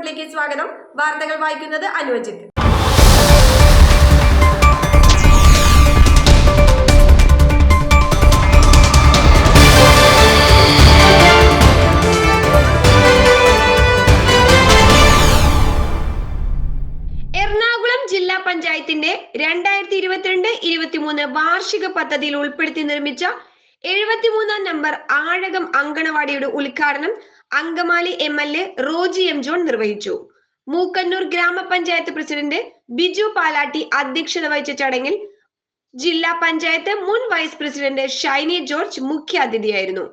റിപ്പോർട്ടിലേക്ക് സ്വാഗതം. വാർത്തകൾ വായിക്കുന്നത് അനുവജിത്ത്. എറണാകുളം ജില്ലാ പഞ്ചായത്തിന്റെ 2022-23 വാർഷിക പദ്ധതിയിൽ ഉൾപ്പെടുത്തി നിർമ്മിച്ച 73-ാം നമ്പർ ആഴകം അങ്കണവാടിയുടെ ഉദ്ഘാടനം Angamaly MLA Roji M. John നിർവഹിച്ചു. മൂക്കന്നൂർ ഗ്രാമപഞ്ചായത്ത് പ്രസിഡന്റ് ബിജു പാലാട്ടി അധ്യക്ഷത വഹിച്ച ചടങ്ങിൽ ജില്ലാ പഞ്ചായത്ത് മുൻ വൈസ് പ്രസിഡന്റ് ഷൈനി ജോർജ് മുഖ്യാതിഥിയായിരുന്നു.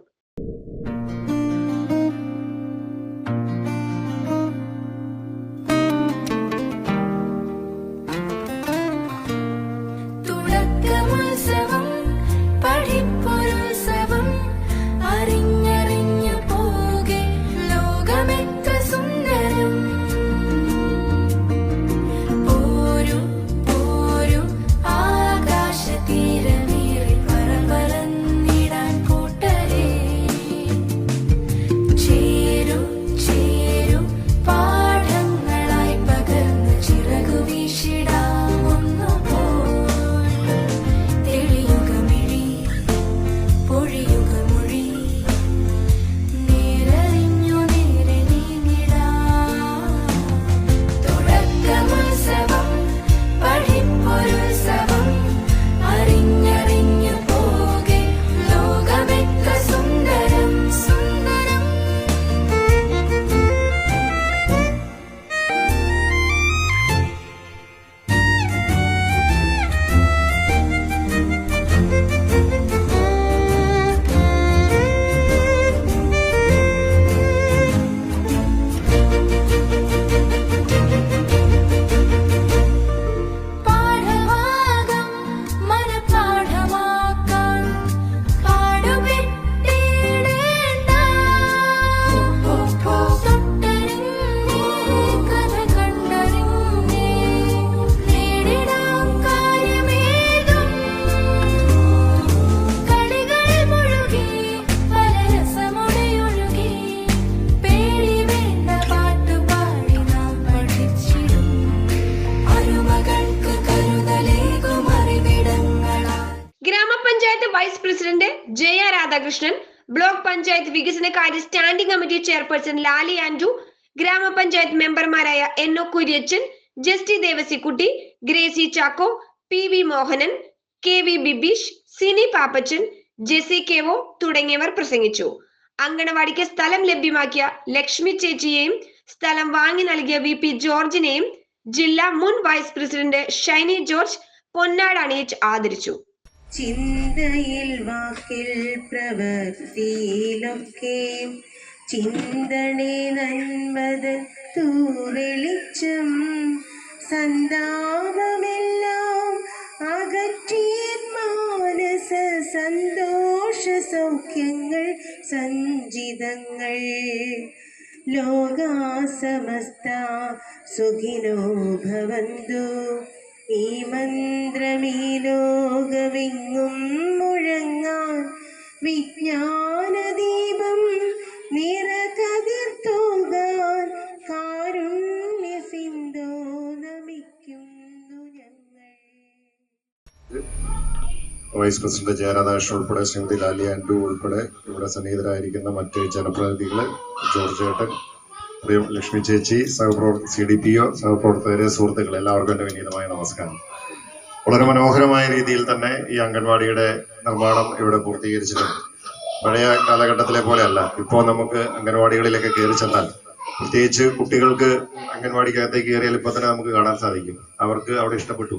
Vice president Jaya Radhakrishnan, block panchayat വികസനകാര്യ standing committee chairperson Lali Andrew, ഗ്രാമപഞ്ചായത്ത് മെമ്പർമാരായ NO Kuriachan, Justy Devasikutty, Gracy Chacko, PV Mohanan, KV Bibeesh, Sini Pappachan, Jessy KO തുടങ്ങിയവർ പ്രസംഗിച്ചു. അങ്കണവാടിക്ക് സ്ഥലം ലഭ്യമാക്കിയ ലക്ഷ്മി ചേച്ചിയെയും സ്ഥലം വാങ്ങി നൽകിയ VP ജോർജിനെയും ജില്ലാ മുൻ വൈസ് പ്രസിഡന്റ് ഷൈനി ജോർജ് പൊന്നാട അണിയിച്ച് ആദരിച്ചു. ചിന്തയിൽ വാക്കിൽ പ്രവൃത്തിയിലൊക്കെ ചിന്തണേ നന്മതൻ തൂവെളിച്ചം സന്താപമെല്ലാം അകറ്റിയ മാനസ സന്തോഷ സൗഖ്യങ്ങൾ സഞ്ചിതങ്ങൾ ലോകാസമസ്ത സുഖിനോ ഭവന്തു. ഈ മന്ത്രമീ ലോകമെങ്ങും മുഴങ്ങാൻ വിജ്ഞാനദീപം നിറകതിർത്തോകാൻ കാരുണ്യ സിന്ധോ നമിക്കുന്നു ഞങ്ങൾ. വൈസ് പ്രസിഡന്റ് ജയരാധാകൃഷ്ണൻ ഉൾപ്പെടെ ശ്രീമതി ലാലി ആൻഡ്രു ഉൾപ്പെടെ ഇവിടെ സന്നിഹിതരായിരിക്കുന്ന മറ്റ് ജനപ്രതിനിധികള്, ജോർജ് ഏട്ടൻ, ലക്ഷ്മി ചേച്ചി, CDPO, സഹപ്രവർത്തകരെ, സുഹൃത്തുക്കൾ, എല്ലാവർക്കും എൻ്റെ വിനീതമായ നമസ്കാരം. വളരെ മനോഹരമായ രീതിയിൽ തന്നെ ഈ അംഗൻവാടിയുടെ നിർമ്മാണം ഇവിടെ പൂർത്തീകരിച്ചിട്ടുണ്ട്. പഴയ കാലഘട്ടത്തിലെ പോലെയല്ല. ഇപ്പോൾ നമുക്ക് അംഗൻവാടികളിലൊക്കെ കയറി ചെന്നാൽ, പ്രത്യേകിച്ച് കുട്ടികൾക്ക് അംഗൻവാടിക്കകത്തേക്ക് കയറിയാൽ ഇപ്പൊ തന്നെ നമുക്ക് കാണാൻ സാധിക്കും അവർക്ക് അവിടെ ഇഷ്ടപ്പെട്ടു.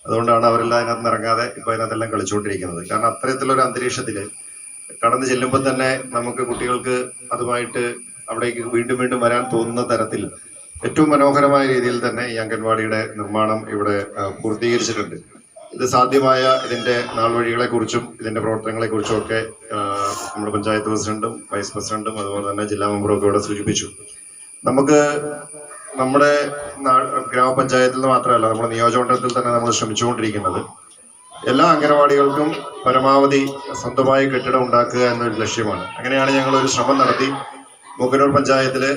അതുകൊണ്ടാണ് അവരെല്ലാം അതിനകത്ത് ഇറങ്ങാതെ ഇപ്പൊ അതിനകത്തെല്ലാം കളിച്ചുകൊണ്ടിരിക്കുന്നത്. കാരണം അത്തരത്തിലൊരു അന്തരീക്ഷത്തിൽ കടന്നു ചെല്ലുമ്പോൾ തന്നെ നമുക്ക് കുട്ടികൾക്ക് അതുമായിട്ട് അവിടേക്ക് വീണ്ടും വീണ്ടും വരാൻ തോന്നുന്ന തരത്തിൽ ഏറ്റവും മനോഹരമായ രീതിയിൽ തന്നെ ഈ അംഗൻവാടിയുടെ നിർമ്മാണം ഇവിടെ പൂർത്തീകരിച്ചിട്ടുണ്ട്. ഇത് സാധ്യമായ ഇതിന്റെ നാൾവഴികളെ കുറിച്ചും ഇതിന്റെ പ്രവർത്തനങ്ങളെ കുറിച്ചും ഒക്കെ നമ്മുടെ പഞ്ചായത്ത് പ്രസിഡന്റും വൈസ് പ്രസിഡന്റും അതുപോലെ തന്നെ ജില്ലാ മെമ്പറും ഒക്കെ ഇവിടെ സൂചിപ്പിച്ചു. നമുക്ക് നമ്മുടെ ഗ്രാമപഞ്ചായത്തിൽ നിന്ന് മാത്രമല്ല, നമ്മുടെ നിയോജകമണ്ഡലത്തിൽ തന്നെ നമ്മൾ ശ്രമിച്ചുകൊണ്ടിരിക്കുന്നത് എല്ലാ അംഗനവാടികൾക്കും പരമാവധി സ്വന്തമായി കെട്ടിടം ഉണ്ടാക്കുക എന്നൊരു ലക്ഷ്യമാണ്. അങ്ങനെയാണ് ഞങ്ങൾ ഒരു ശ്രമം നടത്തി മൂക്കന്നൂർ പഞ്ചായത്തില്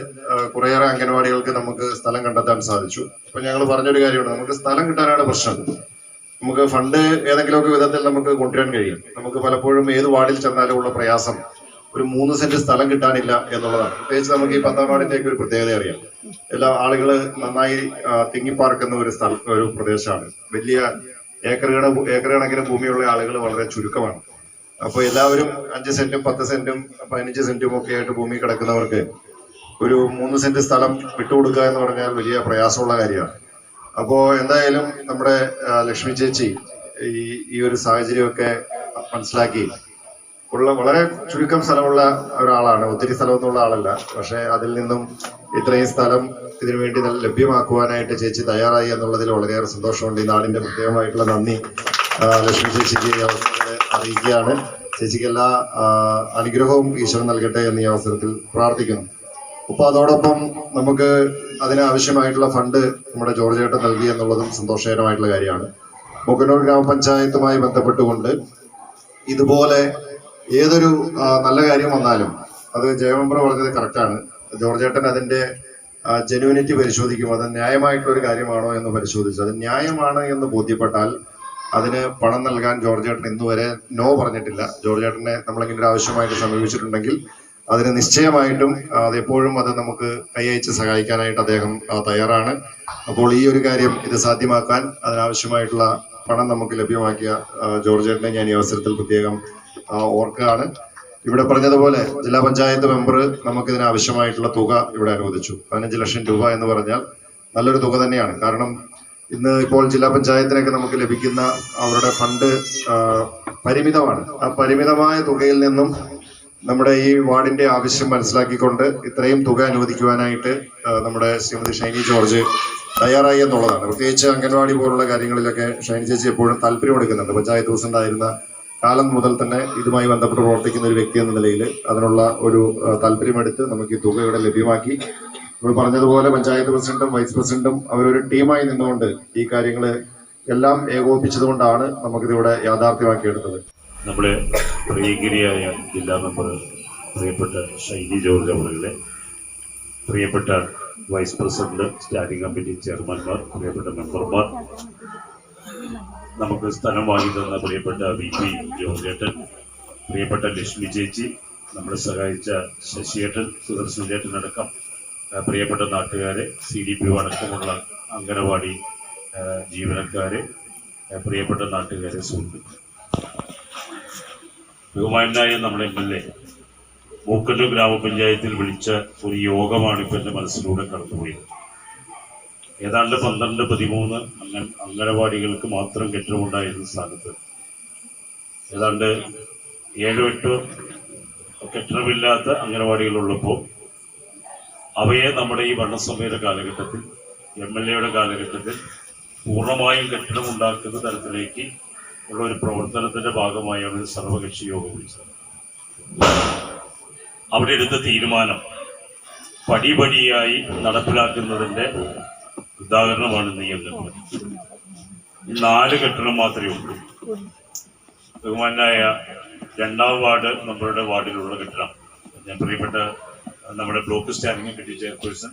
കുറേയേറെ അംഗൻവാടികൾക്ക് നമുക്ക് സ്ഥലം കണ്ടെത്താൻ സാധിച്ചു. അപ്പൊ ഞങ്ങൾ പറഞ്ഞൊരു കാര്യമാണ്, നമുക്ക് സ്ഥലം കിട്ടാനാണ് പ്രശ്നം. നമുക്ക് ഫണ്ട് ഏതെങ്കിലുമൊക്കെ വിധത്തിൽ നമുക്ക് കൊണ്ടുവരാൻ കഴിയും. നമുക്ക് പലപ്പോഴും ഏത് വാർഡിൽ ചെന്നാലും ഉള്ള പ്രയാസം ഒരു 3 സെന്റ് സ്ഥലം കിട്ടാനില്ല എന്നുള്ളതാണ്. പ്രത്യേകിച്ച് നമുക്ക് ഈ 10-ാം വാർഡിന്റെയൊക്കെ ഒരു പ്രത്യേകത അറിയാം. എല്ലാ ആളുകൾ നന്നായി തിങ്ങിപ്പാർക്കുന്ന ഒരു പ്രദേശമാണ്. വലിയ ഏക്കർ കണക്കിന് ഭൂമിയുള്ള ആളുകൾ വളരെ ചുരുക്കമാണ്. അപ്പോൾ എല്ലാവരും 5 സെന്റും 10 സെന്റും 15 സെന്റും ഒക്കെ ആയിട്ട് ഭൂമി കിടക്കുന്നവർക്ക് ഒരു 3 സെന്റ് സ്ഥലം വിട്ടുകൊടുക്കുക എന്ന് പറഞ്ഞാൽ വലിയ പ്രയാസമുള്ള കാര്യമാണ്. അപ്പോൾ എന്തായാലും നമ്മുടെ ലക്ഷ്മി ചേച്ചി ഈ ഒരു സാഹചര്യമൊക്കെ മനസ്സിലാക്കി വളരെ ചുരുക്കം സ്ഥലമുള്ള ഒരാളാണ്, ഒത്തിരി സ്ഥലമൊന്നുള്ള ആളല്ല. പക്ഷെ അതിൽ നിന്നും ഇത്രയും സ്ഥലം ഇതിനു വേണ്ടി ലഭ്യമാക്കുവാനായിട്ട് ചേച്ചി തയ്യാറായി എന്നുള്ളതിൽ വളരെയേറെ സന്തോഷമുണ്ട്. ഈ നാടിന്റെ പ്രത്യേകമായിട്ടുള്ള നന്ദി ലക്ഷ്മി ചേച്ചിക്ക് ഈ അവസരത്തിൽ അറിയിക്കുകയാണ്. ചേച്ചിക്ക് എല്ലാ അനുഗ്രഹവും ഈശ്വരൻ നൽകട്ടെ എന്ന് ഈ അവസരത്തിൽ പ്രാർത്ഥിക്കുന്നു. അപ്പൊ അതോടൊപ്പം നമുക്ക് അതിനാവശ്യമായിട്ടുള്ള ഫണ്ട് നമ്മുടെ ജോർജ് ചേട്ടൻ നൽകി എന്നുള്ളതും സന്തോഷകരമായിട്ടുള്ള കാര്യമാണ്. മൂക്കന്നൂർ ഗ്രാമപഞ്ചായത്തുമായി ബന്ധപ്പെട്ടുകൊണ്ട് ഇതുപോലെ ഏതൊരു നല്ല കാര്യം വന്നാലും അത് ജയമെമ്പർ പറഞ്ഞത് കറക്റ്റാണ്. ജോർജ് ചേട്ടൻ അതിന്റെ ജെന്യൂനിറ്റി പരിശോധിക്കും. അത് ന്യായമായിട്ടുള്ള ഒരു കാര്യമാണോ എന്ന് പരിശോധിച്ചു അത് ന്യായമാണ് എന്ന് ബോധ്യപ്പെട്ടാൽ അതിന് പണം നൽകാൻ ജോർജ് ചേട്ടൻ ഇന്നുവരെ നോ പറഞ്ഞിട്ടില്ല. ജോർജ് ചേട്ടനെ നമ്മളിങ്ങനെ ഒരു ആവശ്യമായിട്ട് സമീപിച്ചിട്ടുണ്ടെങ്കിൽ അതിന് നിശ്ചയമായിട്ടും അതെപ്പോഴും അത് നമുക്ക് കൈയച്ച് സഹായിക്കാനായിട്ട് അദ്ദേഹം തയ്യാറാണ്. അപ്പോൾ ഈ ഒരു കാര്യം ഇത് സാധ്യമാക്കാൻ അതിനാവശ്യമായിട്ടുള്ള പണം നമുക്ക് ലഭ്യമാക്കിയ ജോർജ് ചേട്ടനെ ഞാൻ ഈ അവസരത്തിൽ പ്രത്യേകം ഓർക്കുകയാണ്. ഇവിടെ പറഞ്ഞതുപോലെ ജില്ലാ പഞ്ചായത്ത് മെമ്പർ നമുക്ക് ഇതിനാവശ്യമായിട്ടുള്ള തുക ഇവിടെ അനുവദിച്ചു. 15 ലക്ഷം രൂപ എന്ന് പറഞ്ഞാൽ നല്ലൊരു തുക തന്നെയാണ്. കാരണം ഇന്ന് ഇപ്പോൾ ജില്ലാ പഞ്ചായത്തിനൊക്കെ നമുക്ക് ലഭിക്കുന്ന അവരുടെ ഫണ്ട് പരിമിതമാണ്. ആ പരിമിതമായ തുകയിൽ നിന്നും നമ്മുടെ ഈ വാർഡിന്റെ ആവശ്യം മനസ്സിലാക്കിക്കൊണ്ട് ഇത്രയും തുക അനുവദിക്കുവാനായിട്ട് നമ്മുടെ ശ്രീമതി ഷൈനി ജോർജ് തയ്യാറായി എന്നുള്ളതാണ്. പ്രത്യേകിച്ച് അംഗൻവാടി പോലുള്ള കാര്യങ്ങളിലൊക്കെ ഷൈനി ചേച്ചി എപ്പോഴും താല്പര്യമെടുക്കുന്നുണ്ട്. പഞ്ചായത്ത് പ്രസിഡന്റ് ആയിരുന്ന കാലം മുതൽ തന്നെ ഇതുമായി ബന്ധപ്പെട്ട് പ്രവർത്തിക്കുന്ന ഒരു വ്യക്തി എന്ന നിലയിൽ അതിനുള്ള ഒരു താല്പര്യമെടുത്ത് നമുക്ക് ഈ തുക ഇവിടെ ലഭ്യമാക്കി. നമ്മൾ പറഞ്ഞതുപോലെ പഞ്ചായത്ത് പ്രസിഡന്റും വൈസ് പ്രസിഡന്റും അവരൊരു ടീമായി നിന്നുകൊണ്ട് ഈ കാര്യങ്ങൾ എല്ലാം ഏകോപിപ്പിച്ചതുകൊണ്ടാണ് നമുക്കിതിവിടെ യാഥാർത്ഥ്യമാക്കിയെടുത്തത്. നമ്മുടെ പ്രിയഗിരിയായ ജില്ലാ മെമ്പർ പ്രിയപ്പെട്ട ഷൈനി ജോർജ് അവരുടെ, പ്രിയപ്പെട്ട വൈസ് പ്രസിഡന്റ്, സ്റ്റാൻഡിംഗ് കമ്മിറ്റി ചെയർമാൻമാർ, പ്രിയപ്പെട്ട മെമ്പർമാർ, നമുക്ക് സ്ഥലം വാങ്ങി തന്ന പ്രിയപ്പെട്ട VP ജോർജേട്ടൻ, പ്രിയപ്പെട്ട ലക്ഷ്മി ചേച്ചി, നമ്മളെ സഹായിച്ച ശശിയേട്ടൻ, സുദർശൻ ചേട്ടനടക്കം പ്രിയപ്പെട്ട നാട്ടുകാരെ, CDPO അടക്കമുള്ള അംഗനവാടി ജീവനക്കാരെ, പ്രിയപ്പെട്ട നാട്ടുകാരെ, സുഹൃത്തുക്കൾ, ബഹുമാനായ നമ്മുടെ MLA മൂക്കന്നൂർ ഗ്രാമപഞ്ചായത്തിൽ വിളിച്ച ഒരു യോഗമാണ് ഇപ്പോൾ എൻ്റെ മനസ്സിലൂടെ കടന്നുപോയത്. ഏതാണ്ട് 12-13 അംഗനവാടികൾക്ക് മാത്രം കെട്ടിടമുണ്ടായിരുന്ന സ്ഥാനത്ത് ഏതാണ്ട് 7-8 കെട്ടിടമില്ലാത്ത അംഗനവാടികളുള്ളപ്പോൾ അവയെ നമ്മുടെ ഈ ഭരണസഭയുടെ കാലഘട്ടത്തിൽ, MLAയുടെ കാലഘട്ടത്തിൽ പൂർണ്ണമായും കെട്ടിടമുണ്ടാക്കുന്ന തരത്തിലേക്ക് ഉള്ള ഒരു പ്രവർത്തനത്തിന്റെ ഭാഗമായാണ് ഒരു സർവകക്ഷി യോഗം വിളിച്ചത്. അവിടെ എടുത്ത തീരുമാനം പടിപടിയായി നടപ്പിലാക്കുന്നതിന്റെ ഉദാഹരണമാണ് ഇന്ന് ഈ അംഗനവാടി. 4 കെട്ടിടം മാത്രമേ ഉള്ളൂ. ബഹുമാനായ 2ാം വാർഡ് നമ്മളുടെ വാർഡിലുള്ള കെട്ടിടം, ഞാൻ പ്രിയപ്പെട്ട നമ്മുടെ block standing committee chairperson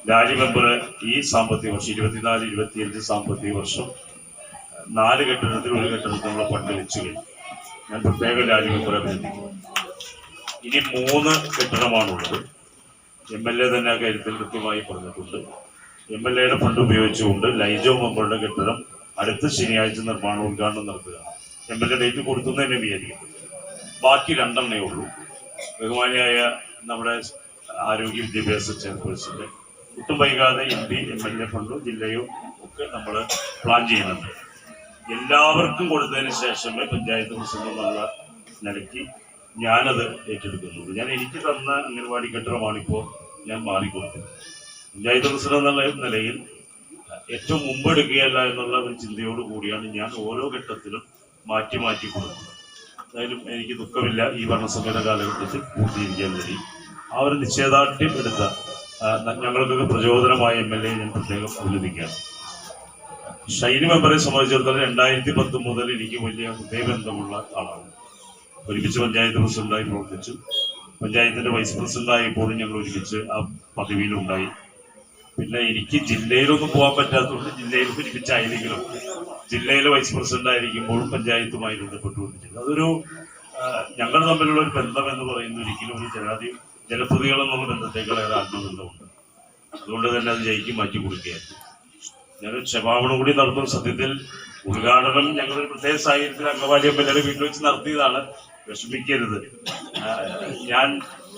Lali member ഈ സാമ്പത്തിക വർഷം 24-25 സാമ്പത്തിക വർഷം 4 കെട്ടിടത്തിൽ 1 കെട്ടിടത്തിൽ നമ്മൾ ഫണ്ട് വെച്ചു കഴിഞ്ഞു. ഞാൻ പ്രത്യേക ലാലി മെമ്പറെ അഭിനന്ദിക്കുന്നു. ഇനി 3 കെട്ടിടമാണുള്ളത്. MLA തന്നെ ആ കാര്യത്തിൽ കൃത്യമായി പറഞ്ഞിട്ടുണ്ട്. MLAയുടെ ഫണ്ട് ഉപയോഗിച്ചുകൊണ്ട് ലൈജോ മെമ്പറുടെ കെട്ടിടം അടുത്ത ശനിയാഴ്ച ഉദ്ഘാടനം നടത്തുക. MLA ഡേറ്റ് കൊടുത്തുന്നതിനെ വിചാരിക്കുന്നത്. ബാക്കി 2 ഉള്ളൂ. ബഹുമാനിയായ നമ്മുടെ ആരോഗ്യ വിദ്യാഭ്യാസ ചെയർപേഴ്സന്റെ ഒട്ടും വൈകാതെ MP MLA ഫണ്ടോ ജില്ലയോ ഒക്കെ നമ്മൾ പ്ലാൻ ചെയ്യുന്നുണ്ട്. എല്ലാവർക്കും കൊടുത്തതിന് ശേഷമേ പഞ്ചായത്ത് പ്രസിഡന്റ് എന്നുള്ള നിലയ്ക്ക് ഞാനത് ഏറ്റെടുക്കുന്നുള്ളൂ. ഞാൻ എനിക്ക് തന്ന അംഗൻവാടി കെട്ടിടമാണിപ്പോൾ ഞാൻ മാറിക്കൊടുത്തത്. പഞ്ചായത്ത് പ്രസിഡന്റ് എന്നുള്ള നിലയിൽ ഏറ്റവും മുമ്പെടുക്കുകയല്ല എന്നുള്ള ഒരു ചിന്തയോട് കൂടിയാണ് ഞാൻ ഓരോ ഘട്ടത്തിലും മാറ്റി കൊടുക്കുന്നത്. എന്തായാലും എനിക്ക് ദുഃഖമില്ല, ഈ ഭരണസഭയുടെ കാലഘട്ടത്തിൽ പൂർത്തീകരിക്കാൻ കഴിയും. ആ ഒരു നിശ്ചയദാർഢ്യം എടുത്ത ഞങ്ങൾക്കൊക്കെ പ്രചോദനമായ MLA ഞാൻ പ്രത്യേകം അഭിനന്ദിക്കുകയാണ്. ഷൈനി മെമ്പറെ സംബന്ധിച്ചിടത്തോളം 2010 മുതൽ എനിക്ക് വലിയ ഹൃദയബന്ധമുള്ള ആളാണ്. ഒരുമിച്ച് പഞ്ചായത്ത് പ്രസിഡന്റായി പ്രവർത്തിച്ചു. പഞ്ചായത്തിന്റെ വൈസ് പ്രസിഡന്റായി ഇപ്പോഴും ഞങ്ങൾ ഒരുമിച്ച് ആ പദവിയിലുണ്ടായി. പിന്നെ എനിക്ക് ജില്ലയിലൊന്നും പോകാൻ പറ്റാത്തതുകൊണ്ട് ജില്ലയിൽ ഒരുമിച്ചായില്ലെങ്കിലും ജില്ലയിലെ വൈസ് പ്രസിഡന്റ് ആയിരിക്കുമ്പോഴും പഞ്ചായത്തുമായി ബന്ധപ്പെട്ടുകൊണ്ടിരിക്കുന്നത്. അതൊരു ഞങ്ങൾ തമ്മിലുള്ള ഒരു ബന്ധം എന്ന് പറയുന്നത് ഒരിക്കലും ഒരു ജനപ്രതികൾ എന്നുള്ള ബന്ധത്തേക്കാൾ ഏറെ ആത്മബന്ധമുണ്ട്. അതുകൊണ്ട് തന്നെ അത് ജയിക്കും മാറ്റി കൊടുക്കുകയായിരുന്നു. ഞാൻ ക്ഷമാപണം കൂടി നടത്തും. സത്യത്തിൽ ഉദ്ഘാടനം ഞങ്ങളൊരു പ്രത്യേക സാഹചര്യത്തിൽ അംഗവാലി എംഎൽഎയുടെ വീട്ടിൽ വെച്ച് നടത്തിയതാണ്. വിഷമിക്കരുത്. ഞാൻ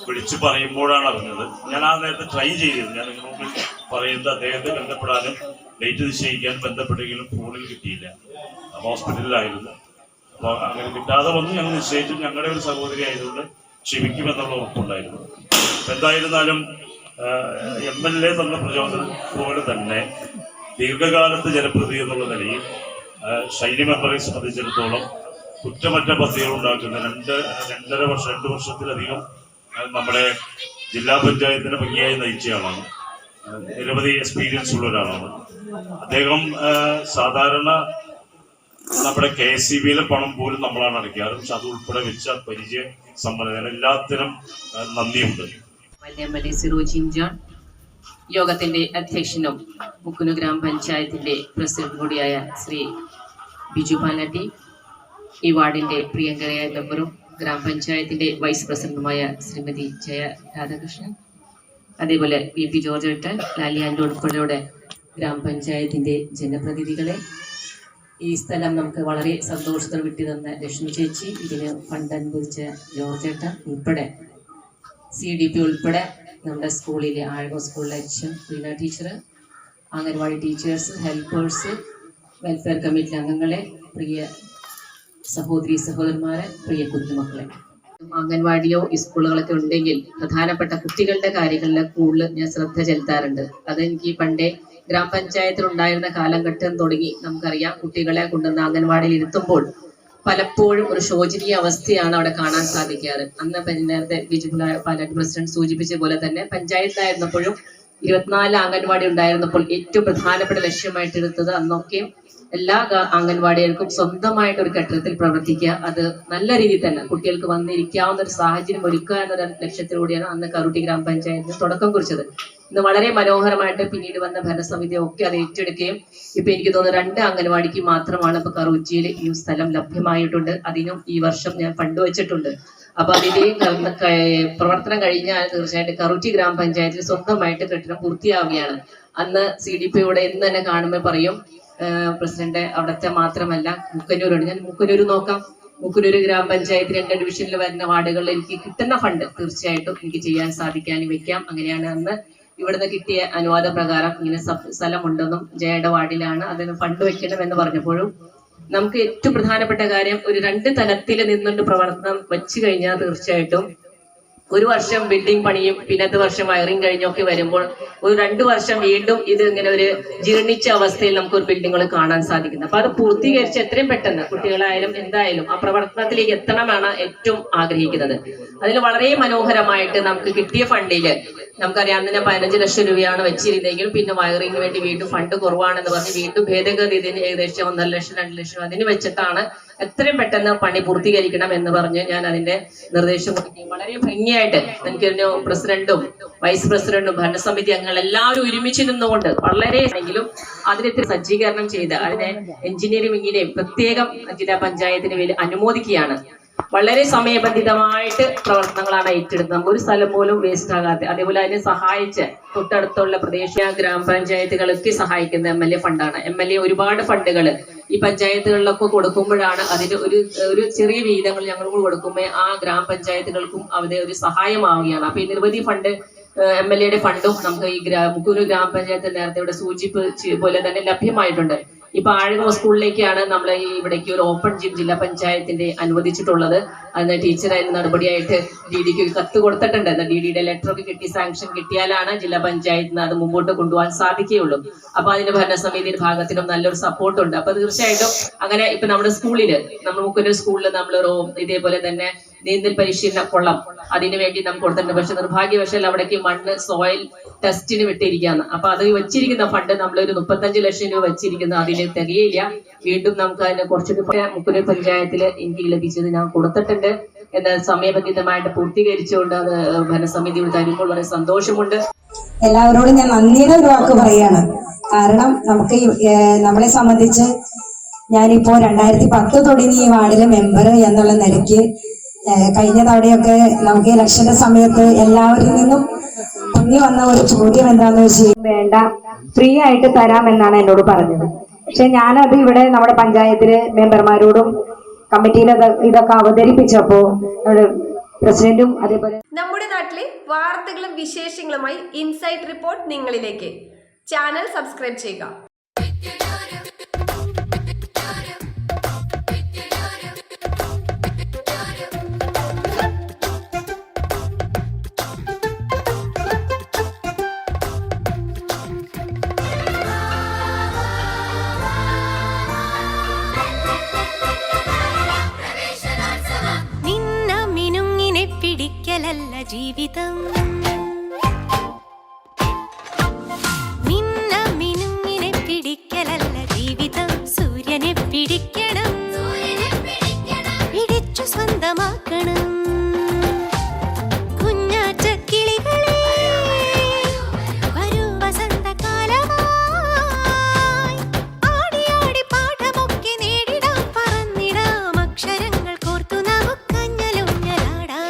വിളിച്ചു പറയുമ്പോഴാണ് അറിഞ്ഞത്. ഞാൻ ആ നേരത്തെ ട്രൈ ചെയ്തിരുന്നു. ഞാൻ നിങ്ങളുടെ പറയുന്നത് അദ്ദേഹത്തെ ബന്ധപ്പെടാനും ഡേറ്റ് നിശ്ചയിക്കാനും ബന്ധപ്പെട്ടെങ്കിലും ഫോണിൽ കിട്ടിയില്ല. ഹോസ്പിറ്റലിലായിരുന്നു. അപ്പോൾ അങ്ങനെ കിട്ടാതെ വന്ന് ഞങ്ങൾ നിശ്ചയിച്ചു. ഞങ്ങളുടെ ഒരു സഹോദരി ആയതുകൊണ്ട് ക്ഷമിക്കുമെന്നുള്ള ഉറപ്പുണ്ടായിരുന്നു. എന്തായിരുന്നാലും MLA തന്ന പ്രചോദനം പോലെ തന്നെ ദീർഘകാലത്ത് ജനപ്രതി എന്നുള്ള നിലയിൽ ഷൈനി മെമ്പറെ സംബന്ധിച്ചിടത്തോളം കുറ്റമറ്റ പദ്ധതികൾ ഉണ്ടാക്കുന്ന 2 വർഷത്തിലധികം നമ്മുടെ ജില്ലാ പഞ്ചായത്തിനെ ഭംഗിയായി നയിച്ചയാളാണ്. നിരവധി എക്സ്പീരിയൻസ് ഉള്ള ഒരാളാണ് അദ്ദേഹം. സാധാരണ നമ്മുടെ KSCBയിലെ പണം പോലും നമ്മളാണ് അടയ്ക്കാറ്. പക്ഷെ അത് ഉൾപ്പെടെ വെച്ച പരിചയ സമ്പന്നതയാണ്. എല്ലാത്തിനും നന്ദിയുണ്ട്. MLA സിറോജിൻ ജോൺ, യോഗത്തിന്റെ അധ്യക്ഷനും മുക്കുനു ഗ്രാമപഞ്ചായത്തിന്റെ പ്രസിഡന്റ് കൂടിയായ ശ്രീ ബിജു പാലാട്ടി, ഈ വാർഡിന്റെ പ്രിയങ്കരയായ മെമ്പറും ഗ്രാമപഞ്ചായത്തിന്റെ വൈസ് പ്രസിഡന്റുമായ ശ്രീമതി ജയ രാധാകൃഷ്ണൻ, അതേപോലെ VP ജോർജ് ഏട്ടൻ, ലാലി ആൻഡ്രൂ ഉൾപ്പെടെയുടെ ഗ്രാമപഞ്ചായത്തിന്റെ ജനപ്രതിനിധികളെ, ഈ സ്ഥലം നമുക്ക് വളരെ സന്തോഷത്തോടെ വിട്ടു തന്ന ലക്ഷ്മി ചേച്ചി, ഇതിന് ഫണ്ട് അനുവദിച്ച ജോർജ് ഏട്ടൻ ഉൾപ്പെടെ CDP ഉൾപ്പെടെ നമ്മുടെ സ്കൂളിലെ ആഴവ സ്കൂളിലെ Preena teacher, anganwadi teachers, helpers, welfare committee അംഗങ്ങളെ, പ്രിയ സഹോദരി സഹോദരന്മാരെ, പ്രിയ കുഞ്ഞുമക്കളെ. അംഗൻവാടിയോ ഈ സ്കൂളുകളൊക്കെ ഉണ്ടെങ്കിൽ പ്രധാനപ്പെട്ട കുട്ടികളുടെ കാര്യങ്ങളിൽ കൂടുതൽ ഞാൻ ശ്രദ്ധ ചെലുത്താറുണ്ട്. അതെനിക്ക് പണ്ടേ ഗ്രാമപഞ്ചായത്തിൽ ഉണ്ടായിരുന്ന കാലഘട്ടം തുടങ്ങി നമുക്കറിയാം. കുട്ടികളെ കൊണ്ടുവന്ന് അംഗൻവാടിയിൽ ഇരുത്തുമ്പോൾ പലപ്പോഴും ഒരു ശോചനീയ അവസ്ഥയാണ് അവിടെ കാണാൻ സാധിക്കാറ്. അന്ന് നേരത്തെ ബിജു പാലാട്ടി പ്രസിഡന്റ് സൂചിപ്പിച്ച പോലെ തന്നെ പഞ്ചായത്തായിരുന്നപ്പോഴും 24 അംഗൻവാടി ഉണ്ടായിരുന്നപ്പോൾ ഏറ്റവും പ്രധാനപ്പെട്ട ലക്ഷ്യമായിട്ട് എടുത്തത് അന്നൊക്കെ എല്ലാ അംഗൻവാടികൾക്കും സ്വന്തമായിട്ട് ഒരു കെട്ടിടത്തിൽ പ്രവർത്തിക്കുക, അത് നല്ല രീതിയിൽ തന്നെ കുട്ടികൾക്ക് വന്നിരിക്കാവുന്ന ഒരു സാഹചര്യം ഒരുക്കുക എന്നൊരു ലക്ഷ്യത്തിലൂടെയാണ് അന്ന് കറുട്ടി ഗ്രാമപഞ്ചായത്തിന് തുടക്കം കുറിച്ചത്. ഇന്ന് വളരെ മനോഹരമായിട്ട് പിന്നീട് വന്ന ഭരണസമിതി ഒക്കെ അത് ഏറ്റെടുക്കുകയും ഇപ്പൊ എനിക്ക് തോന്നുന്നു 2 അംഗൻവാടിക്ക് മാത്രമാണ് ഇപ്പൊ കറുച്ചിയിൽ ഈ സ്ഥലം ലഭ്യമായിട്ടുണ്ട്. അതിനും ഈ വർഷം ഞാൻ ഫണ്ട് വെച്ചിട്ടുണ്ട്. അപ്പൊ അതിന്റെ പ്രവർത്തനം കഴിഞ്ഞാൽ തീർച്ചയായിട്ടും കറുറ്റി ഗ്രാമപഞ്ചായത്തിൽ സ്വന്തമായിട്ട് കെട്ടിടം പൂർത്തിയാവുകയാണ്. അന്ന് CDPയുടെ ഇന്ന് തന്നെ കാണുമ്പോൾ പറയും, പ്രസിഡന്റ് അവിടത്തെ മാത്രമല്ല മുക്കന്നൂരുണ്ട്. ഞാൻ മുക്കന്നൂര് നോക്കാം. മുക്കന്നൂര് ഗ്രാമപഞ്ചായത്ത് 2 ഡിവിഷനിൽ വരുന്ന വാർഡുകളിൽ എനിക്ക് കിട്ടുന്ന ഫണ്ട് തീർച്ചയായിട്ടും എനിക്ക് ചെയ്യാൻ സാധിക്കാനും വെക്കാം. അങ്ങനെയാണ് അന്ന് ഇവിടുന്ന് കിട്ടിയ അനുവാദ പ്രകാരം ഇങ്ങനെ സ്ഥലമുണ്ടെന്നും ജയയുടെ വാർഡിലാണ് അതിന് ഫണ്ട് വെക്കണം എന്ന് പറഞ്ഞപ്പോഴും നമുക്ക് ഏറ്റവും പ്രധാനപ്പെട്ട കാര്യം ഒരു 2 തലത്തിൽ നിന്നുകൊണ്ട് പ്രവർത്തനം വെച്ചു കഴിഞ്ഞാൽ തീർച്ചയായിട്ടും ഒരു വർഷം ബിൽഡിംഗ് പണിയും പിന്നത്തെ വർഷം വയറിംഗ് കഴിഞ്ഞൊക്കെ വരുമ്പോൾ ഒരു 2 വർഷം വീണ്ടും ഇത് ഇങ്ങനെ ഒരു ജീർണിച്ച അവസ്ഥയിൽ നമുക്ക് ഒരു ബിൽഡിങ്ങുകൾ കാണാൻ സാധിക്കുന്നത്. അപ്പൊ അത് പൂർത്തീകരിച്ച് എത്രയും പെട്ടെന്ന് കുട്ടികളായാലും എന്തായാലും ആ പ്രവർത്തനത്തിലേക്ക് എത്തണമെന്നാണ് ഏറ്റവും ആഗ്രഹിക്കുന്നത്. അതിൽ വളരെ മനോഹരമായിട്ട് നമുക്ക് കിട്ടിയ ഫണ്ടില് നമുക്കറിയാം അന്ന് 15 ലക്ഷം രൂപയാണ് വെച്ചിരുന്നെങ്കിൽ പിന്നെ വയറിംഗിന് വേണ്ടി വീണ്ടും ഫണ്ട് കുറവാണെന്ന് പറഞ്ഞ് വീണ്ടും ഭേദഗതി ഇതിന് ഏകദേശം 1.5 ലക്ഷം 2 ലക്ഷം അതിന് വെച്ചിട്ടാണ് എത്രയും പെട്ടെന്ന് പണി പൂർത്തീകരിക്കണം എന്ന് പറഞ്ഞ് ഞാൻ അതിന്റെ നിർദ്ദേശം കൊടുക്കുകയും വളരെ ഭംഗിയായിട്ട് എനിക്കൊരു പ്രസിഡന്റും വൈസ് പ്രസിഡന്റും ഭരണസമിതി അംഗങ്ങൾ എല്ലാവരും ഒരുമിച്ച് നിന്നുകൊണ്ട് വളരെ എങ്കിലും അതിനെ സജ്ജീകരണം ചെയ്ത് അതിനെ എഞ്ചിനീയറിംഗിനെയും പ്രത്യേകം ജില്ലാ പഞ്ചായത്തിന് വേണ്ടി അനുമോദിക്കുകയാണ്. വളരെ സമയബന്ധിതമായിട്ട് പ്രവർത്തനങ്ങളാണ് ഏറ്റെടുത്തത്. നമുക്ക് ഒരു സ്ഥലം പോലും വേസ്റ്റ് ആകാതെ, അതേപോലെ അതിനെ സഹായിച്ച് തൊട്ടടുത്തുള്ള പ്രദേശ ഗ്രാമപഞ്ചായത്തുകളൊക്കെ സഹായിക്കുന്ന MLA ഫണ്ടാണ്. MLA ഒരുപാട് ഫണ്ടുകൾ ഈ പഞ്ചായത്തുകളിലൊക്കെ കൊടുക്കുമ്പോഴാണ് അതിന് ഒരു ചെറിയ വീതങ്ങൾ ഞങ്ങൾ കൊടുക്കുമ്പോൾ ആ ഗ്രാമപഞ്ചായത്തുകൾക്കും അവിടെ ഒരു സഹായമാവുകയാണ്. അപ്പൊ ഈ നിരവധി ഫണ്ട് MLAയുടെ ഫണ്ടും നമുക്ക് ഈ മുക്കൂര് ഗ്രാമപഞ്ചായത്ത് നേരത്തെ ഇവിടെ സൂചിപ്പിച്ച പോലെ തന്നെ ലഭ്യമായിട്ടുണ്ട്. ഇപ്പൊ ആഴവ സ്കൂളിലേക്കാണ് നമ്മൾ ഇവിടേക്ക് ഒരു ഓപ്പൺ ജിം ജില്ലാ പഞ്ചായത്തിന്റെ അനുവദിച്ചിട്ടുള്ളത്. അതിന് ടീച്ചർ അതിന് നടപടിയായിട്ട് DDക്ക് കത്ത് കൊടുത്തിട്ടുണ്ട്. DDയുടെ ലെറ്റർ ഒക്കെ കിട്ടി സാങ്ഷൻ കിട്ടിയാലാണ് ജില്ലാ പഞ്ചായത്തിന് അത് മുമ്പോട്ട് കൊണ്ടുപോകാൻ സാധിക്കുകയുള്ളൂ. അപ്പൊ അതിന്റെ ഭരണസമിതിയുടെ ഭാഗത്തിനും നല്ലൊരു സപ്പോർട്ടുണ്ട്. അപ്പൊ തീർച്ചയായിട്ടും അങ്ങനെ ഇപ്പൊ നമ്മുടെ സ്കൂളില് നമ്മൾ മുക്കൊരു സ്കൂളിൽ നമ്മൾ ഇതേപോലെ തന്നെ നീന്തൽ പരിശീലന കൊള്ളം അതിനു വേണ്ടി നമുക്ക് കൊടുത്തിട്ടുണ്ട്. പക്ഷെ നിർഭാഗ്യവശാൽ അവിടേക്ക് മണ്ണ് സോയിൽ ടെസ്റ്റിന് വിട്ടിരിക്കുകയാണ്. അപ്പൊ അത് വെച്ചിരിക്കുന്ന ഫണ്ട് നമ്മളൊരു 35 ലക്ഷം രൂപ വെച്ചിരിക്കുന്നത് അതിന് തികയില്ല. വീണ്ടും നമുക്ക് അതിനെ കുറച്ചുകൂടി മുക്കുനൂർ പഞ്ചായത്തിൽ എനിക്ക് ലഭിച്ചത് ഞാൻ കൊടുത്തിട്ടുണ്ട്. എന്ന് സമയബന്ധിതമായിട്ട് പൂർത്തീകരിച്ചുകൊണ്ട് അത് ഭരണസമിതിയോട് തരുമ്പോൾ വളരെ സന്തോഷമുണ്ട്. എല്ലാവരോടും ഞാൻ നന്ദിയുടെ ഒരു വാക്ക് പറയാണ്. കാരണം നമുക്ക് നമ്മളെ സംബന്ധിച്ച് ഞാനിപ്പോ 2010 തുടങ്ങി ഈ വാർഡിലെ മെമ്പർ എന്നുള്ള നിലയ്ക്ക് കഴിഞ്ഞ തവണയൊക്കെ നമുക്ക് ഇലക്ഷന്റെ സമയത്ത് എല്ലാവരിൽ നിന്നും പൊങ്ങി വന്ന ഒരു ചോദ്യം എന്താന്ന് വെച്ച് വേണ്ട, ഫ്രീ ആയിട്ട് തരാമെന്നാണ് എന്നോട് പറഞ്ഞത്. പക്ഷെ ഞാനത് ഇവിടെ നമ്മുടെ പഞ്ചായത്തിലെ മെമ്പർമാരോടും കമ്മിറ്റിയിൽ ഇതൊക്കെ അവതരിപ്പിച്ചപ്പോ പ്രസിഡന്റും അതേപോലെ നമ്മുടെ നാട്ടിലെ വാർത്തകളും വിശേഷങ്ങളുമായി ഇൻസൈറ്റ് റിപ്പോർട്ട് നിങ്ങളിലേക്ക്. ചാനൽ സബ്സ്ക്രൈബ് ചെയ്യുക. പിടിക്കലല്ല ജീവിതം, നിന്ന മിനുങ്ങിനെ പിടിക്കലല്ല ജീവിതം, സൂര്യനെ പിടിക്കണം, പിടിച്ചു സ്വന്തമാക്കണം. കുഞ്ഞാറ്റ കിളികളെ വരൂ വസന്തകാലമായി, ആടി ആടി പാഠമൊക്കെ നേടിടാം, പറന്നിടാം അക്ഷരങ്ങൾ കോർത്തു നമുക്കഞ്ഞലുഞ്ഞലാടാം.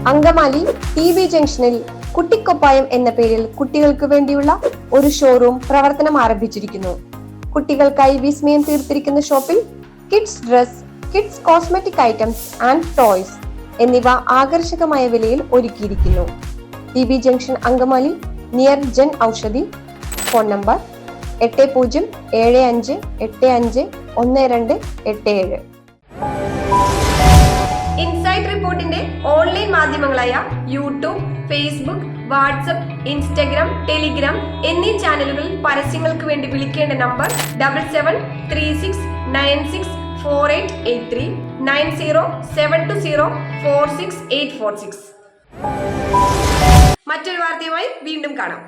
അങ്കമാലി ടി.ബി. ജംഗ്ഷനിൽ കുട്ടിക്കൊപ്പായം എന്ന പേരിൽ കുട്ടികൾക്ക് വേണ്ടിയുള്ള ഒരു ഷോറൂം പ്രവർത്തനം ആരംഭിച്ചിരിക്കുന്നു. കുട്ടികൾക്കായി വിസ്മയം തീർത്തിരിക്കുന്ന ഷോപ്പിൽ kids dress, kids cosmetic items and toys എന്നിവ ആകർഷകമായ വിലയിൽ ഒരുക്കിയിരിക്കുന്നു. T B. Junction Angamaly near Jan Aushadhi. Phone number 8075851287. Insight റിപ്പോർട്ടിന്റെ ഓൺലൈൻ മാധ്യമങ്ങളായ YouTube, Facebook, WhatsApp, Instagram, Telegram എന്നീ ചാനലുകളിൽ പരസ്യങ്ങൾക്ക് വേണ്ടി വിളിക്കേണ്ട നമ്പർ 7736964883 9072046846. മറ്റൊരു വാർത്തയുമായി വീണ്ടും കാണാം.